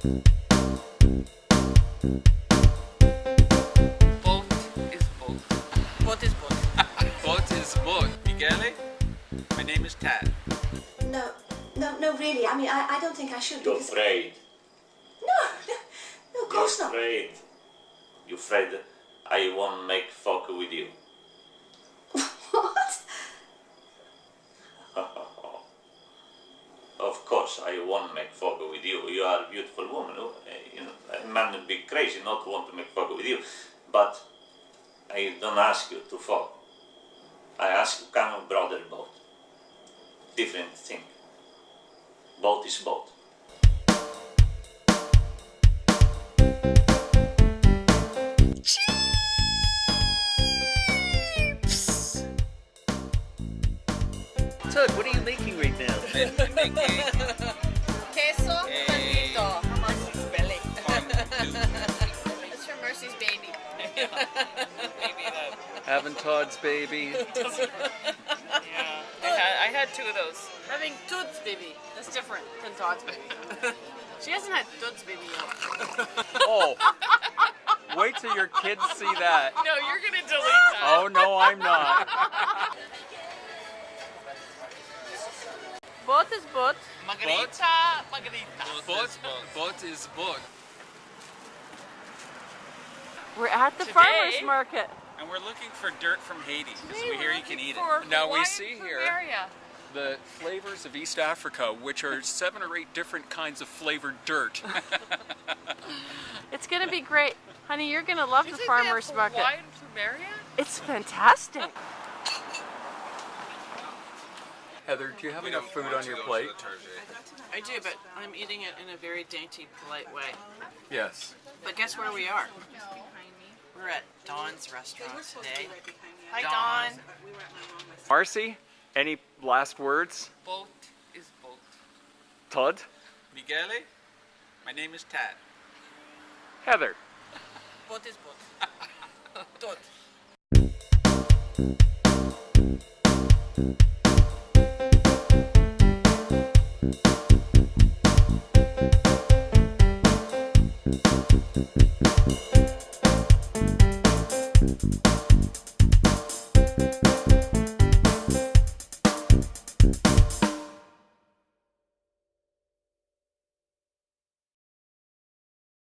Boat is boat. Boat is boat. Boat is boat. Michele? My name is Tad. No, really. I mean, I don't think I should. You're Because... afraid. No, of course You're not. afraid. You're afraid I won't make fuck with you. What? Of course, I won't make fuck with you. You are a beautiful woman. You know, a man would be crazy not to want to make fuck with you. But I don't ask you to fuck. I ask you kind of brother boat. Different thing. Boat is boat. Tug, what are you making right now? Queso bandito. Mercy's belly. That's for Mercy's baby. Having Todd's baby. Yeah, I had two of those. Having Toad's baby. That's different than Todd's baby. She hasn't had Toad's baby yet. Oh, wait till your kids see that. No, you're gonna delete that. Oh no, I'm not. Boat is boat. Margarita. Boat is boat. We're at the Today- farmer's market. And we're looking for dirt from Haiti because Today we hear we're you can looking eat for it. Now we Hawaiian see here plumeria. the flavors of East Africa, which are 7 or 8 different kinds of flavored dirt. It's gonna be great. Honey, you're gonna love You the think they have farmer's market. Hawaiian plumeria? It's fantastic. Heather, do you have enough food on your plate? I do, but I'm eating it in a very dainty, polite way. Yes. But guess where we are? We're at Dawn's restaurant today. Hi, Dawn. Marcy, any last words? Boat is boat. Todd? Michele? My name is Tad. Heather? Boat is boat. Toad.